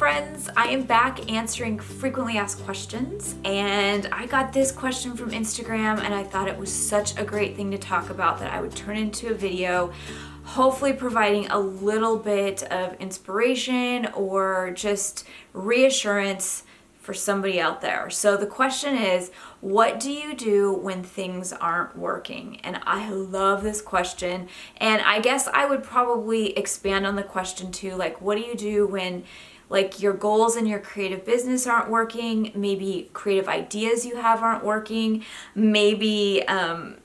friends, I am back answering frequently asked questions, and I got this question from Instagram and I thought it was such a great thing to talk about that I would turn into a video, hopefully providing a little bit of inspiration or just reassurance for somebody out there. So the question is, what do you do when things aren't working? And I love this question. And I guess I would probably expand on the question too, like, what do you do when like your goals in your creative business aren't working? Maybe creative ideas you have aren't working. Maybe,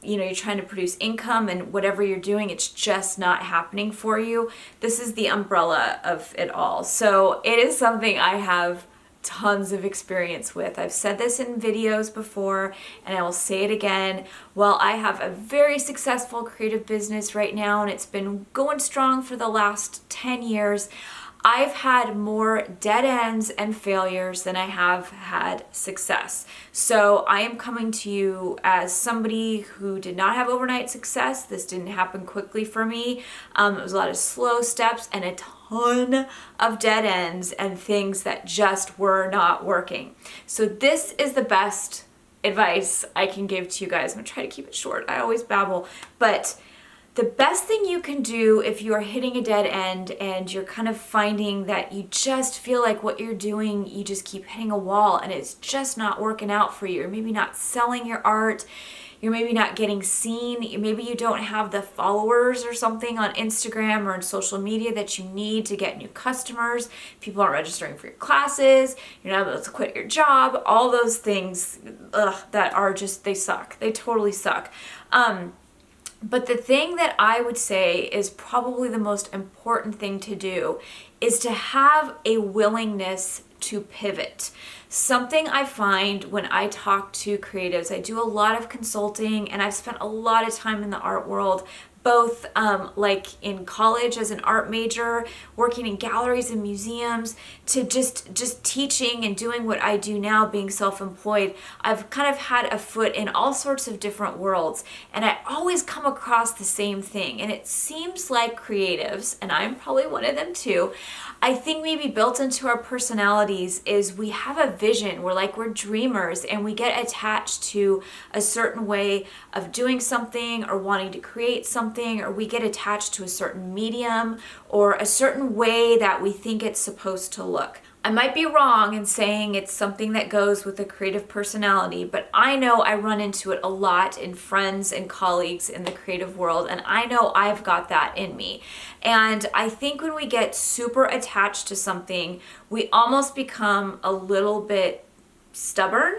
you're trying to produce income and whatever you're doing, it's just not happening for you. This is the umbrella of it all. So it is something I have tons of experience with. I've said this in videos before and I will say it again. Well, I have a very successful creative business right now and it's been going strong for the last 10 years. I've had more dead ends and failures than I have had success. So I am coming to you as somebody who did not have overnight success. This didn't happen quickly for me. It was a lot of slow steps and a ton of dead ends and things that just were not working. So this is the best advice I can give to you guys. I'm gonna try to keep it short. I always babble, but the best thing you can do if you are hitting a dead end and you're kind of finding that you just feel like what you're doing, you just keep hitting a wall and it's just not working out for you. You're maybe not selling your art. You're maybe not getting seen. Maybe you don't have the followers or something on Instagram or in social media that you need to get new customers. People aren't registering for your classes. You're not able to quit your job. All those things that are just, they suck. They totally suck. But the thing that I would say is probably the most important thing to do is to have a willingness to pivot. Something I find when I talk to creatives, I do a lot of consulting and I've spent a lot of time in the art world, both like in college as an art major, working in galleries and museums, to just teaching and doing what I do now, being self-employed. I've kind of had a foot in all sorts of different worlds and I always come across the same thing. And it seems like creatives, and I'm probably one of them too, I think maybe built into our personalities is we have a vision. We're dreamers and we get attached to a certain way of doing something or wanting to create something, or we get attached to a certain medium or a certain way that we think it's supposed to look. I might be wrong in saying it's something that goes with a creative personality, but I know I run into it a lot in friends and colleagues in the creative world, and I know I've got that in me. And I think when we get super attached to something, we almost become a little bit stubborn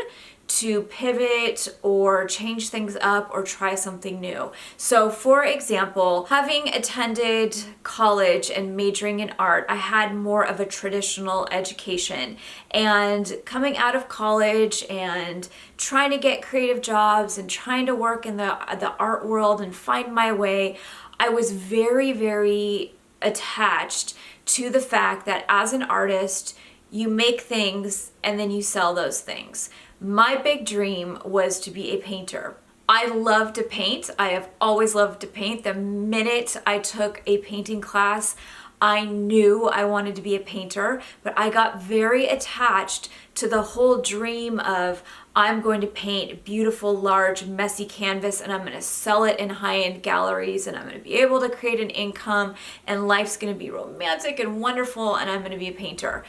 to pivot or change things up or try something new. So for example, having attended college and majoring in art, I had more of a traditional education. And coming out of college and trying to get creative jobs and trying to work in the art world and find my way, I was very, very attached to the fact that as an artist, you make things and then you sell those things. My big dream was to be a painter. I love to paint. I have always loved to paint. The minute I took a painting class, I knew I wanted to be a painter, but I got very attached to the whole dream of I'm going to paint beautiful, large, messy canvas and I'm going to sell it in high-end galleries and I'm going to be able to create an income and life's going to be romantic and wonderful and I'm going to be a painter.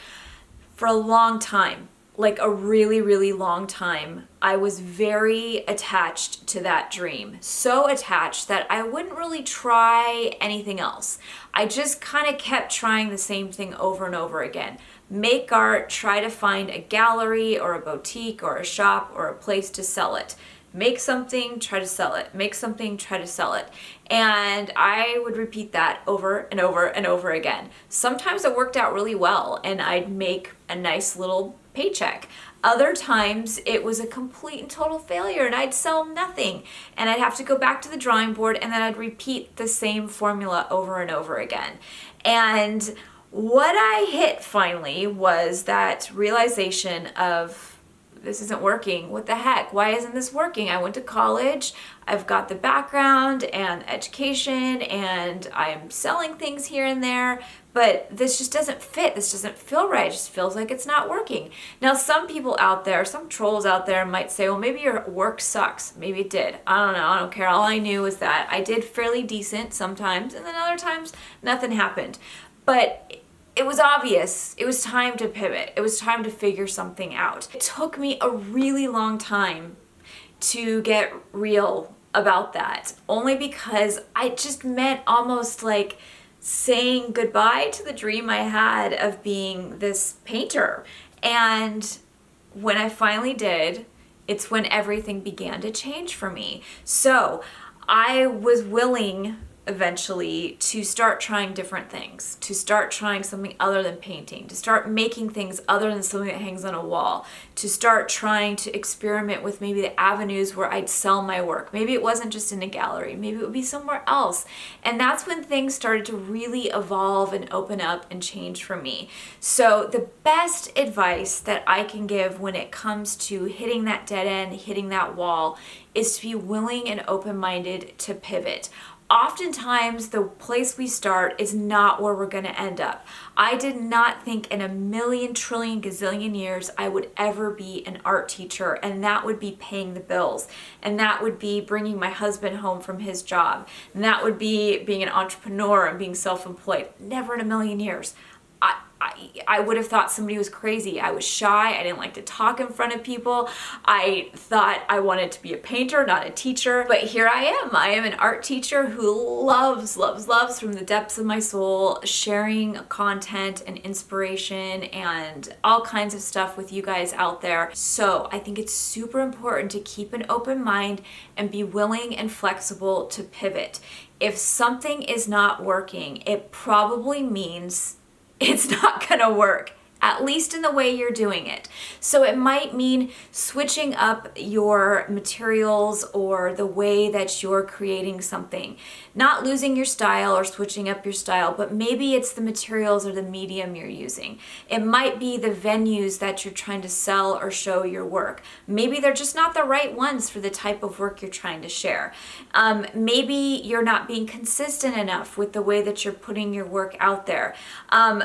For a long time, like a really, really long time, I was very attached to that dream. So attached that I wouldn't really try anything else. I just kind of kept trying the same thing over and over again. Make art, try to find a gallery or a boutique or a shop or a place to sell it. Make something, try to sell it. Make something, try to sell it. And I would repeat that over and over and over again. Sometimes it worked out really well and I'd make a nice little paycheck. Other times it was a complete and total failure and I'd sell nothing and I'd have to go back to the drawing board and then I'd repeat the same formula over and over again. And what I hit finally was that realization of this isn't working. What the heck? Why isn't this working? I went to college. I've got the background and education, and I'm selling things here and there, but this just doesn't fit. This doesn't feel right. It just feels like it's not working. Now, some people out there, some trolls out there might say, well, maybe your work sucks. Maybe it did. I don't know. I don't care. All I knew was that I did fairly decent sometimes, and then other times nothing happened. But it was obvious. It was time to pivot. It was time to figure something out. It took me a really long time to get real about that, only because I just meant almost like saying goodbye to the dream I had of being this painter. And when I finally did, it's when everything began to change for me. So I was willing eventually to start trying different things, to start trying something other than painting, to start making things other than something that hangs on a wall, to start trying to experiment with maybe the avenues where I'd sell my work. Maybe it wasn't just in a gallery, maybe it would be somewhere else. And that's when things started to really evolve and open up and change for me. So the best advice that I can give when it comes to hitting that dead end, hitting that wall, is to be willing and open-minded to pivot. Oftentimes, the place we start is not where we're going to end up. I did not think in a million, trillion, gazillion years I would ever be an art teacher, and that would be paying the bills, and that would be bringing my husband home from his job, and that would be being an entrepreneur and being self-employed. Never in a million years. I would have thought somebody was crazy. I was shy. I didn't like to talk in front of people. I thought I wanted to be a painter, not a teacher. But here I am. I am an art teacher who loves from the depths of my soul sharing content and inspiration and all kinds of stuff with you guys out there. So I think it's super important to keep an open mind and be willing and flexible to pivot. If something is not working, it probably means it's not gonna work, at least in the way you're doing it. So it might mean switching up your materials or the way that you're creating something. Not losing your style or switching up your style, but maybe it's the materials or the medium you're using. It might be the venues that you're trying to sell or show your work. Maybe they're just not the right ones for the type of work you're trying to share. Maybe you're not being consistent enough with the way that you're putting your work out there.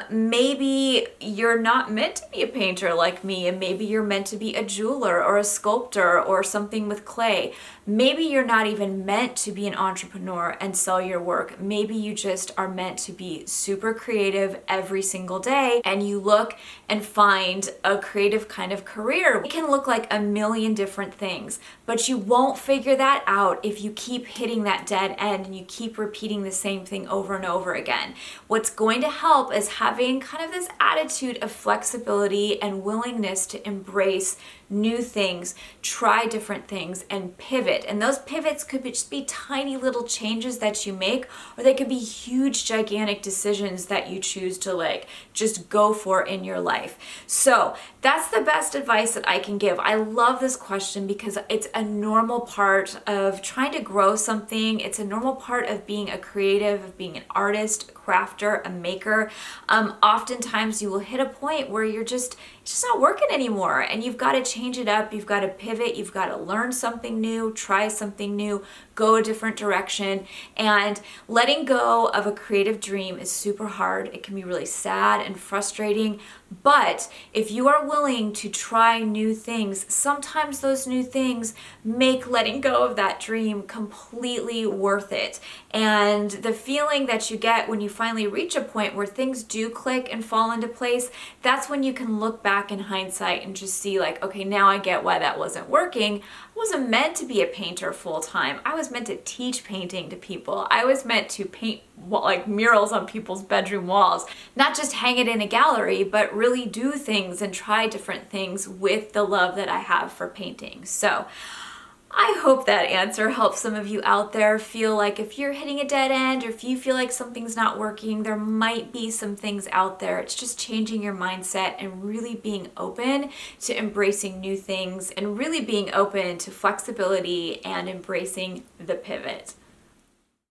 Maybe you're not meant to be a painter like me, and maybe you're meant to be a jeweler or a sculptor or something with clay. Maybe you're not even meant to be an entrepreneur and sell your work. Maybe you just are meant to be super creative every single day, and you look and find a creative kind of career. It can look like a million different things, but you won't figure that out if you keep hitting that dead end and you keep repeating the same thing over and over again. What's going to help is having kind of this attitude of flexibility and willingness to embrace new things, try different things, and pivot. And those pivots could just be tiny little changes that you make, or they could be huge, gigantic decisions that you choose to just go for in your life. So that's the best advice that I can give. I love this question because it's a normal part of trying to grow something. It's a normal part of being a creative, of being an artist, crafter, a maker. Oftentimes you will hit a point where it's just not working anymore, and you've got to change it up. You've got to pivot. You've got to learn something new, try something new, go a different direction. And letting go of a creative dream is super hard. It can be really sad and frustrating. But if you are willing to try new things, sometimes those new things make letting go of that dream completely worth it. And the feeling that you get when you finally reach a point where things do click and fall into place, that's when you can look back in hindsight and just see okay, now I get why that wasn't working. I wasn't meant to be a painter full time. I was meant to teach painting to people. I was meant to paint murals on people's bedroom walls, not just hang it in a gallery, but really do things and try different things with the love that I have for painting. So I hope that answer helps some of you out there feel like if you're hitting a dead end, or if you feel like something's not working, there might be some things out there. It's just changing your mindset and really being open to embracing new things, and really being open to flexibility and embracing the pivot.